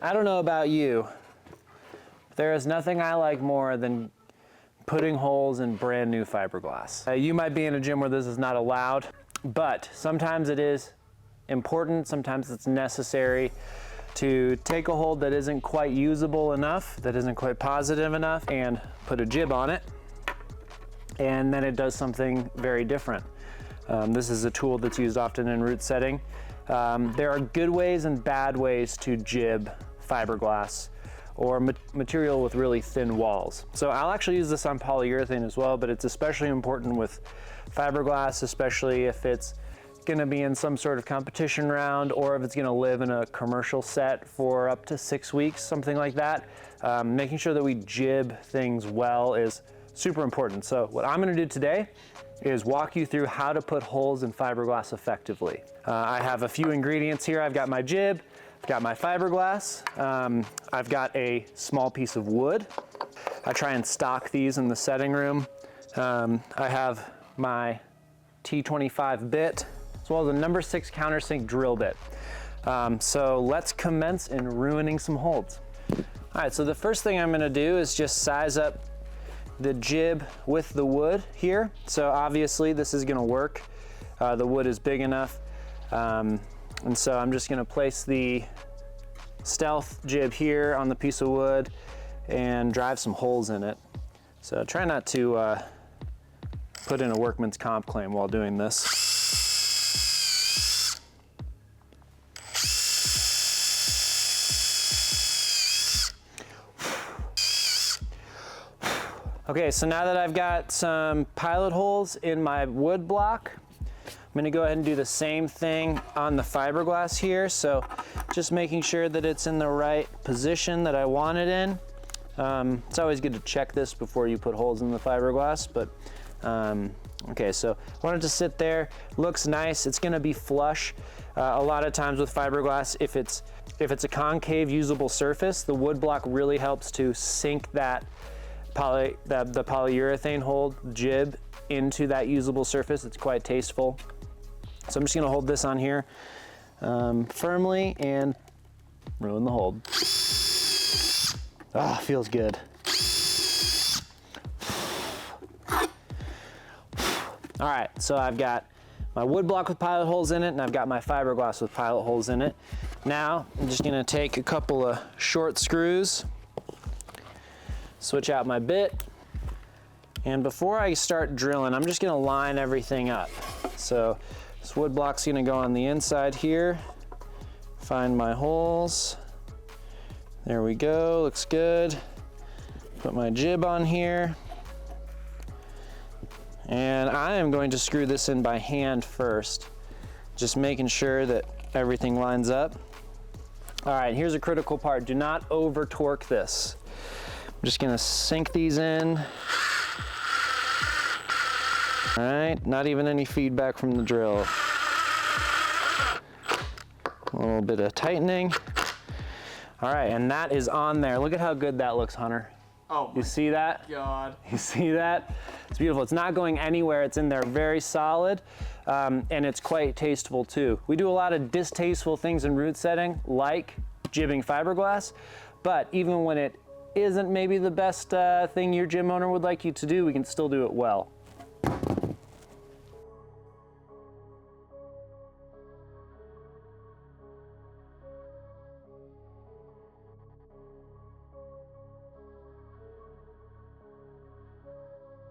I don't know about you, but there is nothing I like more than putting holes in brand new fiberglass. You might be in a gym where this is not allowed, but sometimes it is important, sometimes it's necessary to take a hold that isn't quite usable enough, that isn't quite positive enough, and put a jib on it, and then it does something very different. This is a tool that's used often in root setting. There are good ways and bad ways to jib fiberglass or material with really thin walls. So I'll actually use this on polyurethane as well, but it's especially important with fiberglass, especially if it's gonna be in some sort of competition round or if it's gonna live in a commercial set for up to 6 weeks, something like that. Making sure that we jib things well is super important. So what I'm gonna do today is walk you through how to put holes in fiberglass effectively. I have a few ingredients here. I've got my jib, I've got my fiberglass, I've got a small piece of wood. I try and stock these in the setting room. I have my T25 bit, as well as a number 6 countersink drill bit. So let's commence in ruining some holds. All right, so the first thing I'm gonna do is just size up the jib with the wood here. So obviously this is gonna work. The wood is big enough. And so I'm just gonna place the stealth jib here on the piece of wood and drive some holes in it. So try not to put in a workman's comp claim while doing this. Okay, so now that I've got some pilot holes in my wood block, I'm gonna go ahead and do the same thing on the fiberglass here. So just making sure that it's in the right position that I want it in. It's always good to check this before you put holes in the fiberglass, but okay, so I want it to sit there, looks nice. It's gonna be flush. A lot of times with fiberglass, if it's a concave usable surface, the wood block really helps to sink that the polyurethane hold jib into that usable surface. It's quite tasteful. So I'm just gonna hold this on here firmly and ruin the hold. Ah, feels good. All right, so I've got my wood block with pilot holes in it, and I've got my fiberglass with pilot holes in it. Now, I'm just gonna take a couple of short screws, switch out my bit, and before I start drilling, I'm just gonna line everything up. So this wood block's gonna go on the inside here, find my holes. There we go, looks good. Put my jib on here. And I am going to screw this in by hand first, just making sure that everything lines up. All right, here's a critical part. Do not over torque this. I'm just gonna sink these in. All right, not even any feedback from the drill. A little bit of tightening. All right, and that is on there. Look at how good that looks, Hunter. Oh, you see that? God. You see that? It's beautiful. It's not going anywhere. It's in there very solid, and it's quite tasteful too. We do a lot of distasteful things in root setting, like jibbing fiberglass, but even when it isn't maybe the best thing your gym owner would like you to do, we can still do it well.